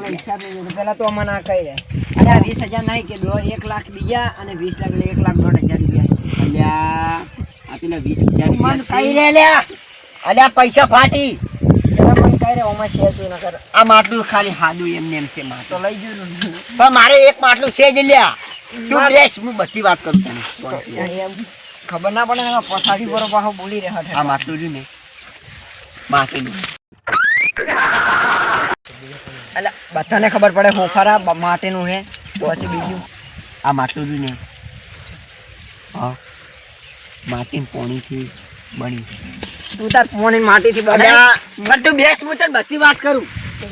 પેલા તો અમને આ કહી રહ્યા અરે 20,000 નહીં કે 1 લાખ બીજા અને 20 લાખ એટલે 1,60,000 રૂપિયા અલ્યા આ પેલા 20,000 મન કહી રહ્યા લ્યા અલ્યા પૈસા ફાટી મન કહી રહ્યા ઓમાં છે તું નકર આ માટલું ખાલી હાદું એમને એમ છે તો લઈ જજો પણ મારે એક માટલું છે જ લ્યા તું બેસ હું બધી વાત કરું તને ખબર ના પડે ને પછાડી પર પાછો બોલી રહ્યા આ માટલું રહ્યું ને માટીનું એટલે બધાને ખબર પડે હું ખરા માટેનું હે પછી બીજું આ માટલું રહ્યું ને હા માટી પોણીથી બની તું તાર પોણી માટીથી પણ તું બેસ હું તને બધી વાત કરું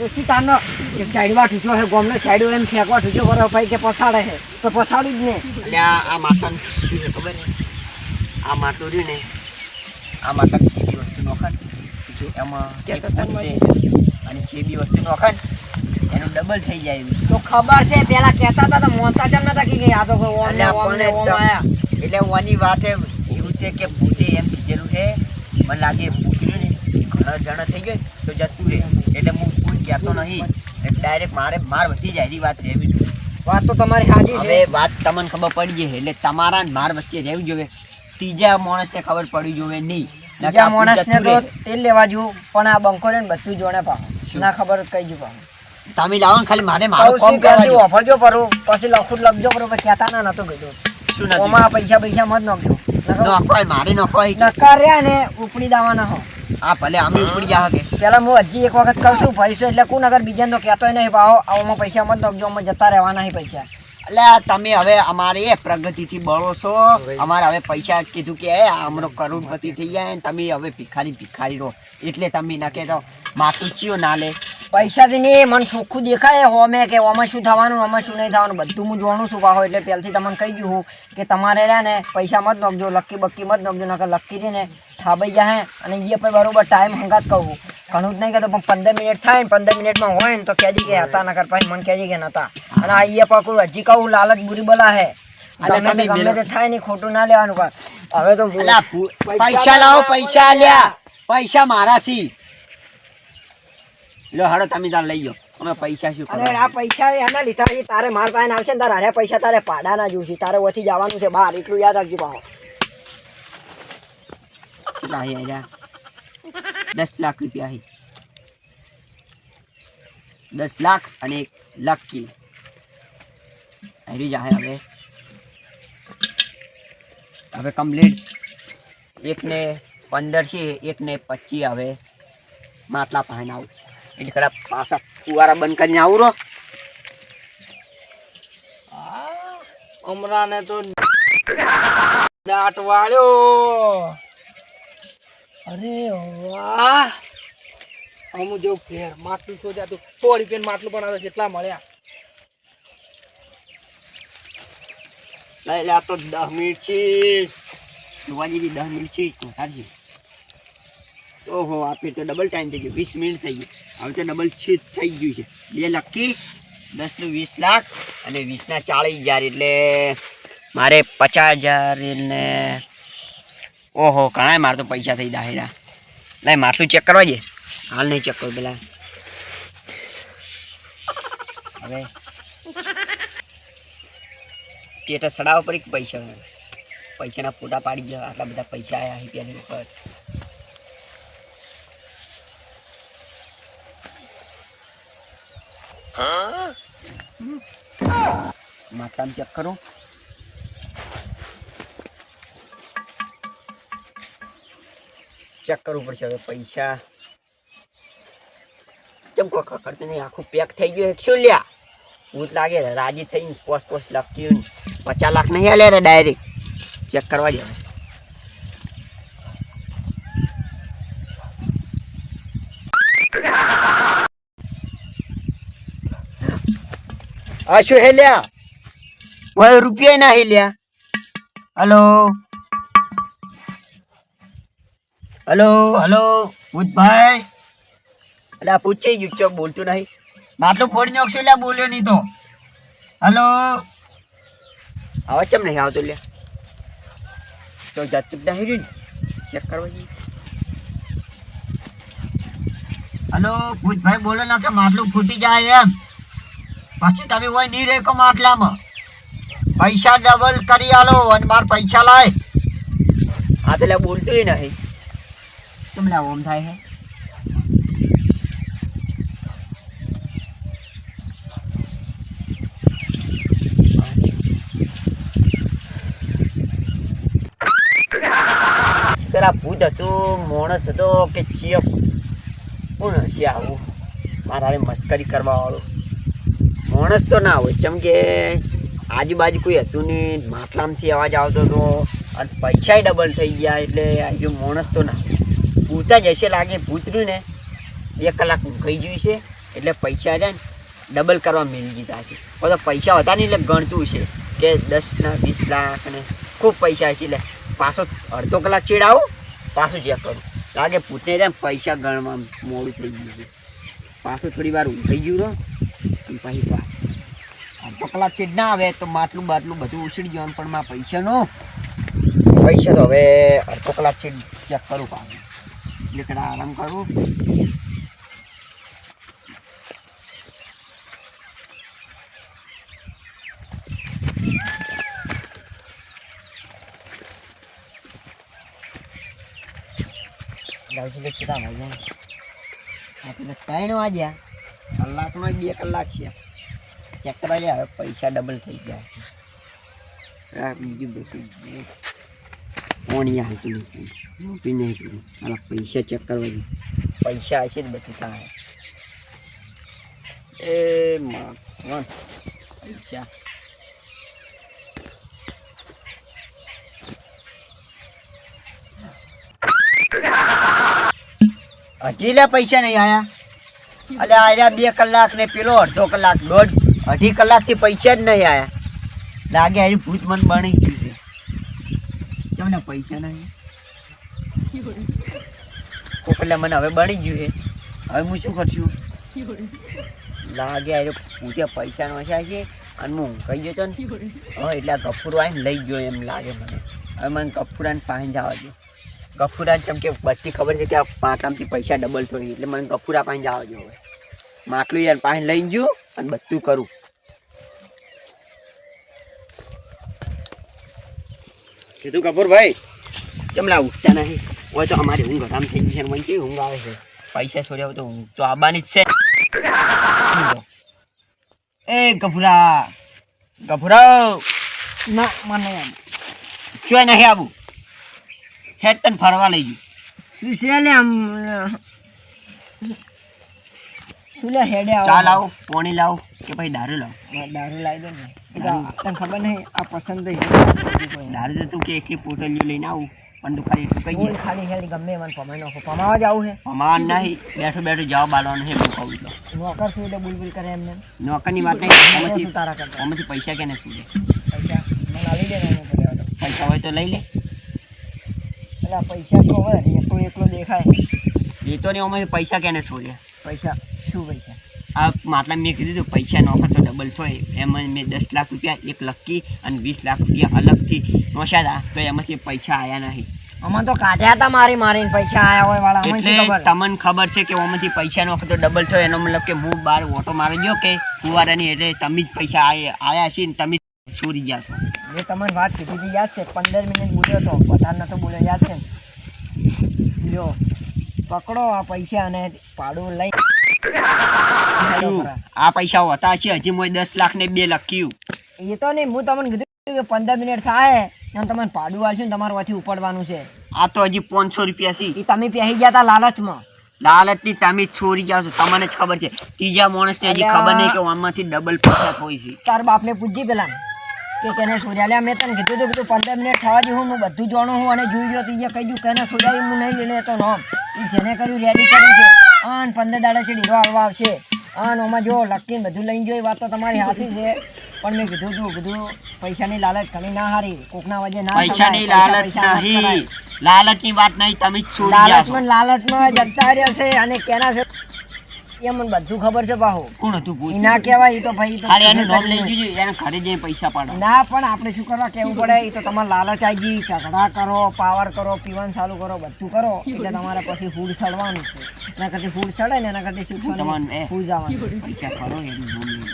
શું તારનો સાઈડમાં ઠૂચો છે ગોમનો સાઈડ એમ ફેંકવા ઠૂચો કરો ભાઈ કે પછાડે છે તો પછાડું જ ને એટલે આ માતાનું શું છે ખબર છે આ માટલું રહ્યું ને આ માતા જે બી વસ્તુ નોખા એમાં અને જે બી વસ્તુ નોખા એનું ડબલ થઈ જાય તો ખબર છે પેલા કહેતા હતા તો મોનતા જેમ નતા કે આ તો એટલે ઓની વાત એવું છે કે ભૂતે એમ કીધેલું છે મને લાગે ભૂતર્યું ને ઘણા જણા થઈ ગયો તો જતું રહે એટલે હું કોઈ કહેતો નહીં ડાયરેક્ટ માર વધી જાય એની વાત રહેવી જોઈએ વાત તો તમારી સાચી છે વાત તમને ખબર પડી જાય એટલે તમારા ને માર વચ્ચે રહેવું જોઈએ ત્રીજા માણસને ખબર પડી જોઈએ નહીં ત્રીજા માણસને તો તેલ લેવા જવું પણ આ બંકો ને બધું જોડે પાછું ના ખબર કઈ જુ પાછું તમે લાવો ને ખાલી મારે મારું કામ કરવા ઓફરજો પરું પછી લખું લખજો પરું પછી કહેતા ના નતો કીધું શું નથી ઓમાં પૈસા મત નાખજો નખવાય મારે નખવાય નકાર્યા ને ઉપડી દાવાના હો હા ભલે અમે ઉપડી જા કે પેલા હું હજી એક વખત કહું છું ભરીશું એટલે કોણ અગર બીજાને તો કહેતો નહીં ભાવ આમાં પૈસા મત નાખજો અમે જતા રહેવાના નહીં પૈસા એટલે તમે હવે અમારે પ્રગતિથી બળો છો અમારે હવે પૈસા કીધું કે અમારો કરોડપતિ થઈ જાય ને તમે હવે ભિખારી રહો એટલે તમે ના કહેતો માથું ચિયો ના લે પૈસાથી નહીં મને ચોખ્ખું દેખાય હોમે કે આમાં શું થવાનું આમાં શું નહીં થવાનું બધું હું જાણું છું પાહો એટલે પહેલથી તમને કહી દઉં હું કે તમારે રહ્યા ને પૈસા મત નાખજો લક્કી બક્કી મત નાખજો નકર લક્કી છે ને થાબાઈ જાય અને એ પછી બરોબર ટાઈમ હંગાત કહું ઘણું જ નહીં કહેતો પણ 15 મિનિટ થાય ને 15 મિનિટમાં હોય ને તો કહેજી કે હતા નકર પછી મને કહેજી કે નતા અને આ એ પકડું હજી કહું લાલચ બુરી બોલા હે તમે ગમે તે થાય નહીં ખોટું ના લેવાનું પણ હવે તો પૈસા લાવો પૈસા લ્યા પૈસા મારા સી લો હાડો તમે તાર લઈ જાઓ અમે પૈસા શું અરે આ પૈસા એના લીધા છે તારે માર પાસે આવશે ને તારે હારે પૈસા તારે પાડાના જોશે તારે ઓથી જવાનું છે બહાર એટલું યાદ રાખજો પાહો કેટલા આયા 10 લાખ રૂપિયા હી 10 લાખ અને 1 લકી હરી જાય હવે કમ્પ્લીટ એકને 15 છે એકને 25 આવે માટલા પાણી આવું એટલે કડા પાછા ફુવારા બંધ કરીને આવું રો અમરાને તો દાટ વાળ્યો અરે વાહ અમુ જો ફેર માટલું શોધ્યા તો 100 રૂપિયા માટલું પણ આવે કેટલા મળ્યા લઈ લે તો 10 મિનિટ છે જોવાની 10 મિનિટ છે સારી ઓહો આપે તો ડબલ ટાઈમ થઈ ગયો 20 મિનિટ થઈ ગઈ હવે તો ડબલ છે થઈ ગયું છે 2 લકી 10 નું 20 લાખ અને 20 ના 40,000 એટલે મારે 50,000 ને ઓહો ઘણા મારે તો પૈસા થઈ દાહેરા લાય માટલું ચેક કરવા દે હાલ નહીં ચેક કરું પેલા હવે ટેટા સડાવવા પર પૈસાના ફોટા પાડી ગયા આટલા બધા પૈસા આવ્યા રૂપિયાની ઉપર માટલામાં ચેક કરું ચેક કરવું પડશે હવે પૈસા કેમ કોઈ ખબર નહીં આખું પેક થઈ ગયું શું લ્યા ભૂત લાગે રાજી થઈને પોસ લખ્યું 50 લાખ નહીં હાલે રે ડાયરેક્ટ ચેક કરવા દે આ શું હે લ્યા ઓય રૂપિયા ના હે લ્યા હલો હલો હલો ભૂતભાઈ એટલે આ પૂછે ચોક બોલતું નહીં માટલું ફોડી નાખશો એટલે બોલ્યો નહીં તો હલો આવા ચમ નહીં આવતો લે તો જતું જ નહીં ચેક કરવા જઈએ હલો ભૂતભાઈ બોલો ના કે માટલું ફૂટી જાય એમ પછી તમે હોય નહીં રેકો માટલામાં પૈસા ડબલ કરી આલો અને માર પૈસા લાય. આ તો લે બોલતું નહીં તમને ઓમ થાય છે. પેલા ભૂત હતું માણસ હતો કે ચિયપ કોણ હશે આવું મારા મસ્કરી કરવા વાળું માણસ તો ના હોય ચમ કે આજુબાજુ કોઈ હતું નહીં માટલામાંથી અવાજ આવતો હતો અને પૈસા ડબલ થઈ ગયા એટલે આજુ માણસ તો ના ભૂત જ હશે લાગે ભૂતરું ને 2 કલાક ઊંઘાઈ ગયું છે એટલે પૈસા છે ને ડબલ કરવા મિલી દીધા છે. બધા પૈસા હતા નહીં એટલે ગણતું છે કે 10 ના 20 લાખ અને ખૂબ પૈસા છે એટલે પાછો અડધો કલાક ચેડાવું પાછું ચેક કરું લાગે ભૂતને રે પૈસા ગણવા મોડું થઈ ગયું છે. પાછું થોડી વાર ઊંઘાઈ ગયું રહો પછી અડધો કલાક ચેડ ના આવે તો માટલું બાટલું બધું ઉછળી જવાનું પણ મારા પૈસા તો હવે અડધો કલાક ચેડ ચેક કરું પાછું એટલે કડા આરામ કરું. કેટલા વાગ્યા 3 વાગ્યા કલાકમાં 2 કલાક છે ચેક કરવા જાય હવે પૈસા ડબલ થઈ ગયા. બીજું બધું ઓણી હાલતું નથી નહીં કરું મારા પૈસા ચેક કરવા જાય પૈસા હશે જ બધું થાય એ પૈસા હજી લે પૈસા નહીં આયા અલે આયા 2 કલાક ને પેલો અડધો કલાક 1.5 કલાકથી પૈસા જ નહીં આયા લાગે આ ભૂત મન બની ગયું છે તમને પૈસા નહીં કોકલે મને હવે બની ગયું છે હવે હું શું કરશું લાગે આ પૂછે પૈસા નો છે અને હું કહી ગયો ને હવે એટલે ગફુરો આવીને લઈ ગયો એમ લાગે મને. હવે મને ગફુરાને પાસે જવા દો. ગફુરા ચમ કે બધી ખબર છે કે આ માટલામાંથી પૈસા ડબલ થઈ એટલે મને ગફુરા પાસે જવા દો. હવે માટલું યાર પાસે લઈ ગયું અને બધું કરું. કીધું કપૂરભાઈ ચમલા ઉઠતા નહીં હોય તો અમારી ઊંઘ હરામ થઈ ગઈ છે મને કેવી ઊંઘ આવે છે પૈસા છોડ્યા તો ઊંઘ તો આવવાની જ છે. એ ગફુરા ના મને ચોય નહીં આવું હેડ તને ફરવા લઈ ગયું શું છે લે આમ શું લે હેડે આવો ચા લાવો પાણી લાવો કે ભાઈ દારૂ લાવો દારૂ લાવી દો ને તને ખબર નહીં આ પસંદ દારૂ તો તું કે એકલી પોટલીઓ લઈને આવું પણ તું ખાલી એટલું કહી ખાલી હેડ ગમે મને પમાઈ નાખો પમાવા જ આવું છે પમાવા નહીં બેઠો બેઠો જવાબ આલવાનો છે હું કહું તો નોકર શું એટલે બુલબુલ કરે એમને નોકરની વાત નહીં આમાંથી તારા કરતા આમાંથી પૈસા કેને શું પૈસા મને આવી દે પૈસા હોય તો લઈ લે પૈસા તો હવે એકલો દેખાય એ તો નહીં અમે પૈસા કેને છોડ્યા પૈસા શું પૈસા આ માટલા મેં કીધું પૈસા નોખા તો ડબલ થાય એમાં મેં 10 લાખ રૂપિયા એક લકી અને 20 લાખ રૂપિયા અલગથી નોશ્યા હતા તો એમાંથી પૈસા આવ્યા નહીં. અમે તો કાઢ્યા હતા મારીને પૈસા આવ્યા હોય વાળા એટલે તમને ખબર છે કે એમાંથી પૈસા નોખે તો ડબલ થાય એનો મતલબ કે હું બહાર ઓટો મારી ગયો કે ફુવારાની એટલે તમે જ પૈસા આવ્યા છે ને તમે છોડી ગયા છો. મેં તમને વાત કીધી હતી યાદ છે 15 મિનિટ બોલ્યો તો વધારે નતો બોલ્યો યાદ છે ને લ્યો પકડો આ પૈસા અને પાડું લઈ આ પૈસા હોતા છે હજી મોય 10 લાખ ને 2 લખ્યું એ તો નહીં હું તમને કીધું કે 15 મિનિટ થાય એમ તમને પાડું આવશે ને તમારે વાથી ઉપડવાનું છે. આ તો હજી 500 રૂપિયા છે એ તમે પહેરી ગયા હતા લાલચમાં લાલચની તમે છોડી જાવ છો તમને જ ખબર છે ત્રીજા માણસને હજી ખબર નહીં કે આમાંથી ડબલ પૈસા હોય છે. તાર બાપને પૂછજી પેલા કે કેને સોર્યા લે મેં તને કીધું હતું કે 15 મિનિટ થવા દઉં હું બધું જાણું હું અને જોઈ ગયો તીજે કહી દઉં કેને સોર્યા હું નહીં લઈને તો નોમ એ જેને કર્યું રેડી કર્યું છે આન 15 દાડા છે ડીરો આવવા આવશે આન ઓમાં જો લકીને બધું લઈને જોઈ વાત તો તમારી હાસી છે પણ મેં કીધું પૈસાની લાલચ ઘણી ના હારી કોકના વજે ના પૈસાની લાલચ નહીં લાલચની વાત નહીં તમે છોડી જાવ લાલચમાં જતા રહ્યો છે અને કેના છે એ મને બધું ખબર છે બાહુ કોણ હતું પૂછ ના કહેવાય એ તો ભાઈ ખાલી એનું નામ લઈ જજો એને ઘરે જઈને પૈસા પાડો ના પણ આપણે શું કરવા કેવું પડે એ તો તમારે લાલચ આવી ગઈ ઝઘડા કરો પાવર કરો પીવાનું ચાલુ કરો બધું કરો એટલે તમારે પછી ફૂડ સડવાનું છે એના કરતી ફૂડ સડે ને એના કરતી શું તમારે ફૂડ જવાનું પૈસા કરો એનું નામ લઈ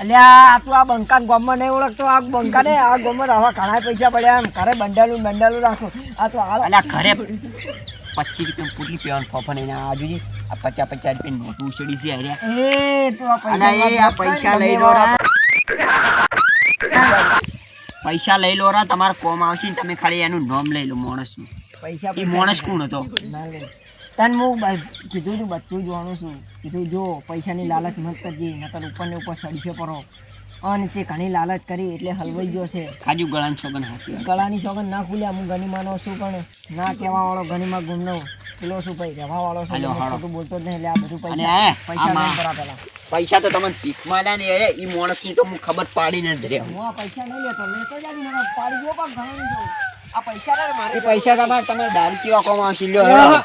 અલ્યા આ તું આ બંકાન ગામમાં નહીં ઓળખતો આ બંકા ને આ ગામમાં આવા ઘણા પૈસા પડ્યા એમ ઘરે બંડાલું રાખો આ તો હાલ અલ્યા ઘરે 25 રૂપિયા પુટલી પીવાનું ફોફા નહીં આ જોજે આ 50 રૂપિયા નોટ ઉછળી છે અરે એ તું આ અલ્યા એ આ પૈસા લઈ લો રા પૈસા લઈ લો રા તમારે કોમ આવશે ને તમે ખાલી એનું નામ લઈ લો માણસનું પૈસા એ માણસ કોણ હતો ના લે તને હું કીધું તું બધું જોવાનું છું કીધું જો પૈસાની લાલચ મત કરજે નકર ઉપર ને ઉપર સડીશે પરો અને તે ઘણી લાલચ કરી એટલે હલવાઈ ગયો છે કાજુ ગળાની સોગન હાથી ગળાની સોગન ના ખુલ્યા હું ગનીમાનો છું પણ ના કહેવા વાળો ગનીમાં ગુમનો પેલો શું ભાઈ રહેવા વાળો છું ખોટું બોલતો જ નહીં એટલે આ બધું પૈસા લઈને કરા પેલા પૈસા તો તમને ભીખમાં લે ને એ માણસની તો હું ખબર પાડીને જ રહ્યો હું આ પૈસા નહીં લેતો જાડી મને પાડી ગયો પણ ઘણું જો આ પૈસા ના મારે એ પૈસા તમારે દારૂ પીવા કોમ આવશે લ્યો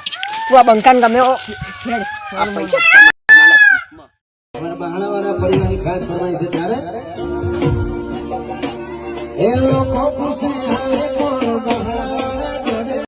તું આ બંકાન ગમે આ પૈસા તમારા ભીખમાં અમારા બાંગણાવાળા પરિવારની ખાસ ફરમાઈ છે ત્યારે એ લોકો ખુશી